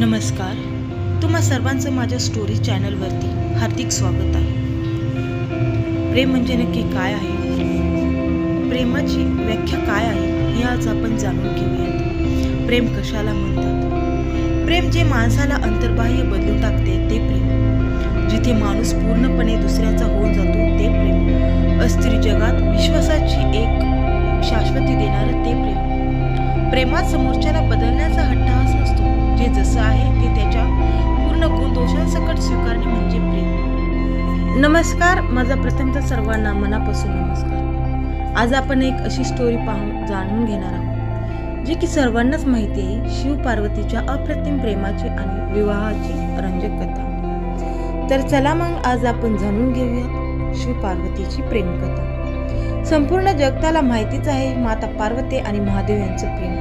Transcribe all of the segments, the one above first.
नमस्कार, तुम्हा सर्वांचं माझ्या स्टोरी चॅनलवरती हार्दिक स्वागत आहे. प्रेम म्हणजे नक्की काय आहे, प्रेमाची व्याख्या काय आहे हे आज आपण जाणून घेऊयात. प्रेम कशाला म्हणतात? प्रेम जे माणसाला अंतर्बाह्य बदलून टाकते ते प्रेम. जिथे माणूस पूर्णपणे दुसऱ्याचा होऊन जातो ते प्रेम. अस्थिर जगात विश्वासाची एक शाश्वती देणारं ते प्रेम. प्रेमात समोरच्याला बदलण्याचा हट्टहास नसतो. जे जसं आहे ते त्याच्या पूर्ण गुणदोषांसकट स्वीकारणे म्हणजे प्रेम. नमस्कार, माझा प्रथमतः सर्वांना मनापासून नमस्कार. आज आपण एक अशी स्टोरी पाहून जाणून घेणार आहोत जी की सर्वांनाच माहिती आहे. शिव पार्वतीच्या अप्रतिम प्रेमाची आणि विवाहाची रंजक कथा. तर चला मग आज आपण जाणून घेऊयात शिव पार्वतीची प्रेमकथा. संपूर्ण जगताला माहितीच आहे माता पार्वती आणि महादेव यांचं प्रेम.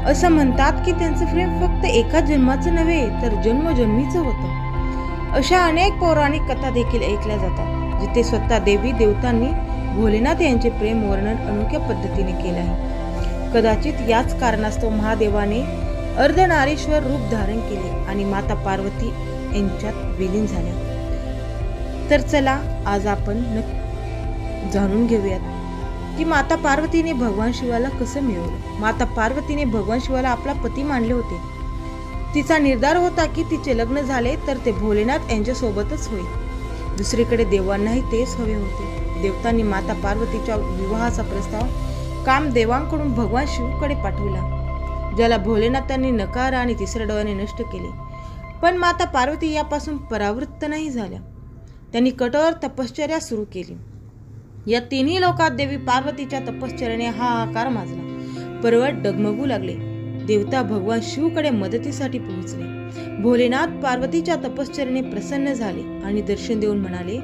असं म्हणतात की त्यांचं प्रेम फक्त एका जन्माचं नव्हे तर जन्मजन्मीचं होतं. अशा अनेक पौराणिक कथा देखील ऐकल्या जातात जिथे स्वतः देवी देवतांनी भोलेनाथ यांचे प्रेम वर्णन अनोख्या पद्धतीने केले आहे. कदाचित याच कारणास्तव महादेवाने अर्धनारीश्वर रूप धारण केले आणि माता पार्वती यांच्यात विलीन झाल्या. तर चला आज आपण जाणून घेऊयात की माता पार्वतीने भगवान शिवाला कसं मिळवलं. माता पार्वतीने भगवान शिवाला आपला पती मानले होते. तिचा निर्धार होता की तिचे लग्न झाले तर ते भोलेनाथ यांच्या सोबतच होईल. दुसरीकडे देवांनाही तेच हवे होते. देवतांनी माता पार्वतीच्या विवाहाचा प्रस्ताव कामदेवांकडून भगवान शिवकडे पाठविला, ज्याला भोलेनाथांनी नकार आणि तिसऱ्या डोळ्याने नष्ट केले. पण माता पार्वती यापासून परावृत्त नाही झाल्या. त्यांनी कठोर तपश्चर्या सुरू केली. या तिन्ही लोकात देवी पार्वतीच्या तपश्चर्याने हाहाकार माजला. पर्वत डगमगू लागले. देवता भगवान शिवकडे मदतीसाठी पोहोचले. भोलेनाथ पार्वतीच्या तपश्चर्याने प्रसन्न झाले आणि दर्शन देऊन म्हणाले,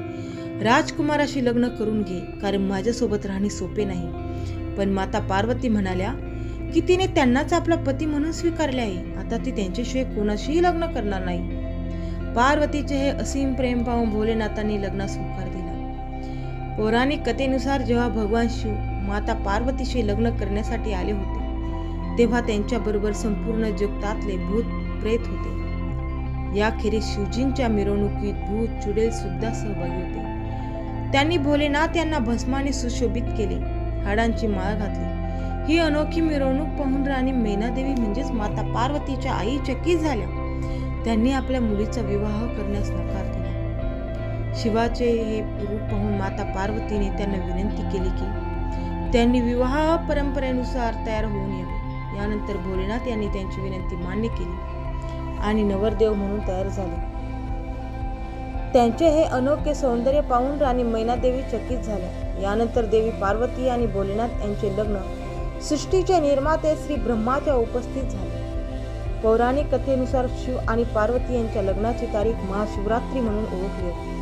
राजकुमाराशी लग्न करून घे, कारण माझ्यासोबत राहणे सोपे नाही. पण माता पार्वती म्हणाल्या की तिने त्यांनाच आपला पती म्हणून स्वीकारले आहे. आता ती त्यांच्याशिवाय कोणाशीही लग्न करणार नाही. पार्वतीचे हे असीम प्रेम पाहून भोलेनाथांनी लग्नास होकार दिला. पौराणिक कथेनुसार जेव्हा भगवान शिव माता पार्वतीशी लग्न करण्यासाठी आले होते तेव्हा त्यांच्याबरोबर संपूर्ण जगतातले भूत प्रेत होते. याखेरीज शिवजींच्या मिरवणुकीत भूत चुडेल सुद्धा सहभागी होते. त्यांनी भोलेनाथ यांना भस्माने सुशोभित केले, हाडांची माळ घातली. ही अनोखी मिरवणूक पाहून राणी मैनादेवी म्हणजेच माता पार्वतीच्या आई चकित झाल्या. त्यांनी आपल्या मुलीचा विवाह करण्यास नकार दिला. शिवाचे हे रूप पाहून माता पार्वतीने त्यांना विनंती केली की त्यांनी विवाह परंपरेनुसार तयार होऊन यावे. यानंतर भोलेनाथ यांनी त्यांची विनंती मान्य केली आणि नवरदेव म्हणून तयार झाले. त्यांचे हे अनोखे सौंदर्य पाहून राणी मैनादेवी चकित झाल्या. यानंतर देवी पार्वती आणि भोलेनाथ यांचे लग्न सृष्टीचे निर्माते श्री ब्रह्माच्या उपस्थित झाले. पौराणिक कथेनुसार शिव आणि पार्वती यांच्या लग्नाची तारीख महाशिवरात्री म्हणून ओळखली होती.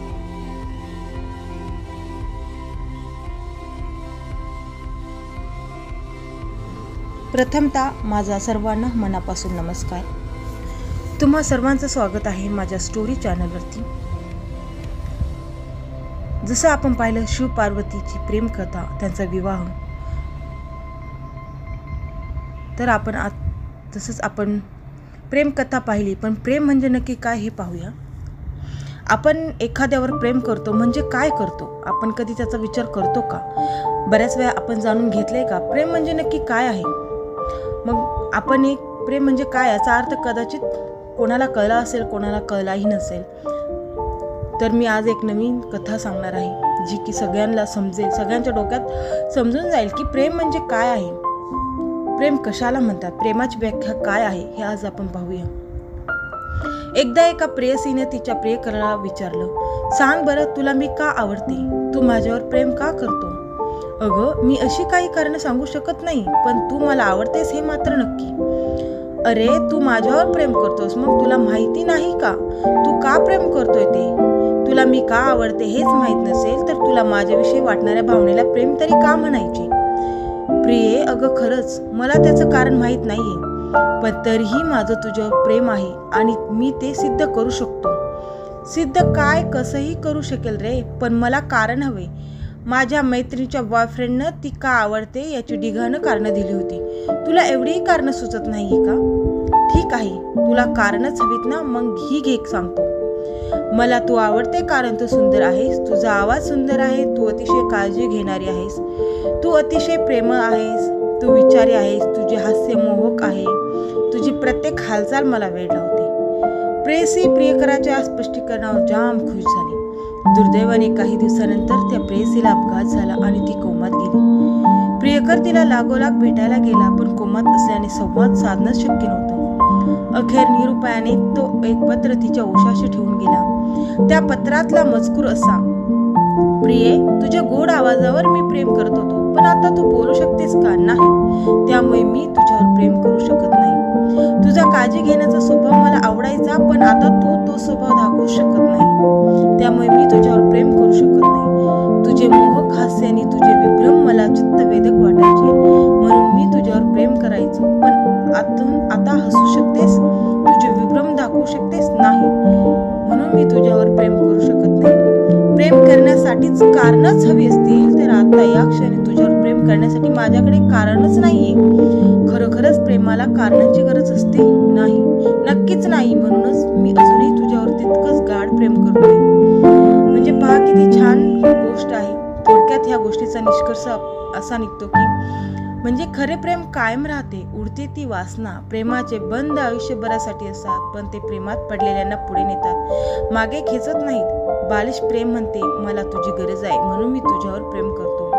प्रथमतः माझा सर्वांना मनापासून नमस्कार. तुम्हा सर्वांचं स्वागत आहे माझ्या स्टोरी चॅनलवरती. जसं आपण पाहिलं शिव पार्वतीची प्रेमकथा, त्यांचा विवाह, तर आपण तसंच आपण प्रेमकथा पाहिली. पण प्रेम म्हणजे नक्की काय हे पाहूया. आपण एखाद्यावर प्रेम करतो म्हणजे काय करतो? आपण कधी त्याचा विचार करतो का? बऱ्याच वेळा आपण जाणून घेतलंय का प्रेम म्हणजे नक्की काय आहे? मग आपण एक प्रेम म्हणजे काय याचा अर्थ कदाचित कोणाला कळला असेल, कोणाला कळलाही नसेल. तर मी आज एक नवीन कथा सांगणार आहे जी की सगळ्यांना समजेल, सगळ्यांच्या डोक्यात समजून जाईल की प्रेम म्हणजे काय आहे, प्रेम कशाला म्हणतात, प्रेमाची व्याख्या काय आहे हे आज आपण पाहूया. एकदा एका प्रेयसीने तिच्या प्रियकराला विचारलं, सांग बरं तुला मी का आवडते, तू माझ्यावर प्रेम का करतो? अगं, मी अशी काही कारणं सांगू शकत नाही, पण तू मला आवडतेस हे मात्र नक्की. अरे, तू माझ्यावर प्रेम करतोस, मग तुला माहिती नाही का तू का प्रेम करतोय ते? तुला मी का आवडते हेच माहीत नसेल तर तुला माझ्याविषयी वाटणाऱ्या भावनेला प्रेम तरी का म्हणायची? प्रिये, अगं खरंच मला त्याचं कारण माहीत नाहीये, पण तरीही माझं तुझ्यावर प्रेम आहे आणि मी ते सिद्ध करू शकतो. सिद्ध काय, कसंही करू शकेल रे, पण मला कारण हवे. माझ्या मैत्रिणीच्या बॉयफ्रेंडनं ती का आवडते याची ढिगाणं कारणं दिली होती. तुला एवढीही कारणं सुचत नाही का? ठीक आहे, तुला कारणच हवीत ना, मग ही घे सांगतो. मला तू आवडते कारण तू सुंदर आहेस, तुझा आवाज सुंदर आहे, तू अतिशय काळजी घेणारी आहेस, तू अतिशय प्रेमळ आहेस, तू विचारी आहेस, तुझे हास्य मोहक आहे, तुझी प्रत्येक हालचाल मला वेड लावते. प्रेयसी प्रियकराच्या स्पष्टीकरणावर जाम खुश झाली. दुर्दैवाने काही दिवसानंतर त्या प्रेयसीला अपघात झाला आणि ती कोमात गेली. प्रियकर तिला लागोलाग भेटायला गेला, पण कोमात असल्याने संवाद साधणं शक्य नव्हतं. अखेर निरुपायाने तो एक पत्र तिच्या उशाशी ठेवून गेला. त्या पत्रातला मजकूर असा: प्रिये, तुझ्या गोड आवाजावर मी प्रेम करत होतो, पण आता तू बोलू शकतेस का? नाही, त्यामुळे मी तुझ्यावर प्रेम करू शकत नाही. तुझा काळजी घेण्याचा स्वभाव मला आवडायचा, पण आता तू तो स्वभाव दाखवू शकत नाही, त्यामुळे मी तुझ्यावर प्रेम करू शकत नाही. तुझे मोहक हास्य आणि तुझे विभ्रम मला चित्तवेधक वाटायचे, म्हणून मी तुझ्यावर प्रेम करायचो, पण आता हसू शकतेस, तुझे विभ्रम दाखवू शकतेस नाही, म्हणून मी तुझ्यावर प्रेम करू शकत नाही. प्रेम करण्यासाठीच कारणच हवी असतील तर आता या क्षणी तुझ्यावर प्रेम करण्यासाठी माझ्याकडे कारणच नाहीये. खरोखरच प्रेमाला कारणांची गरज असते? नाही, नक्कीच नाही. म्हणूनच मी अजूनही तुझ्यावर तितकंच गाढ प्रेम करतोय. म्हणजे पहा किती छान गोष्ट आहे. थोडक्यात ह्या गोष्टीचा निष्कर्ष असा निघतो की म्हणजे खरे प्रेम कायम राहते, उडते ती वासना. प्रेमाचे बंध आयुष्यभरासाठी असतात, पण ते प्रेमात पडलेल्यांना पुढे नेतात, मागे खेचत नाहीत. बालिश प्रेम म्हणते मला तुझी गरज आहे म्हणून मी तुझ्यावर प्रेम करतो.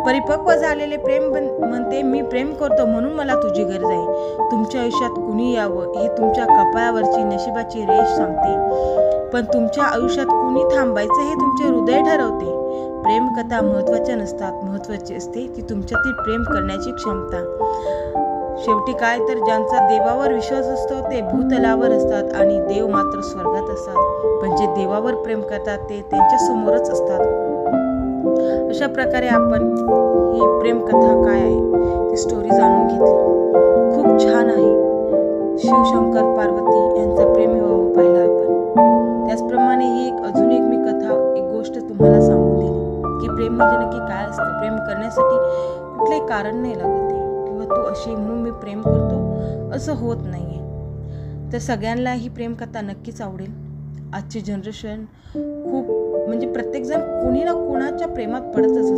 परिपक्व झालेले प्रेम म्हणते मी प्रेम करतो म्हणून मला तुझी गरज आहे. तुमच्या आयुष्यात कुणी यावं हे तुमच्या कपाळावरची नशिबाची रेष सांगते, पण तुमच्या आयुष्यात कुणी थांबायचं हे तुमचे हृदय ठरवते. प्रेमकथा महत्त्वाच्या नसतात, महत्त्वाची असते ती तुमच्यातील प्रेम करण्याची क्षमता. शेवटी काय तर ज्यांचा देवावर विश्वास असतो ते भूतलावर असतात आणि देव मात्र स्वर्गात असतात, पण जे देवावर प्रेम करतात ते त्यांच्या समोरच असतात. अशा प्रकारे आपण ही प्रेमकथा काय आहे ती स्टोरी जाणून घेतली. खूप छान आहे. शिवशंकर पार्वती यांचा प्रेमविवाह पाहिला आपण. त्याचप्रमाणे ही अजून एक मी कथा एक गोष्ट तुम्हाला सांगून दिली की प्रेम म्हणजे नक्की काय असतं. प्रेम करण्यासाठी कुठलेही कारण नाही लागत किंवा तू अशी म्हणून मी प्रेम करतो असं होत नाहीये. तर सगळ्यांना ही प्रेमकथा नक्कीच आवडेल. आजची जनरेशन खूप म्हणजे प्रत्येकजण कोणी ना कोणाच्या प्रेमात पडतच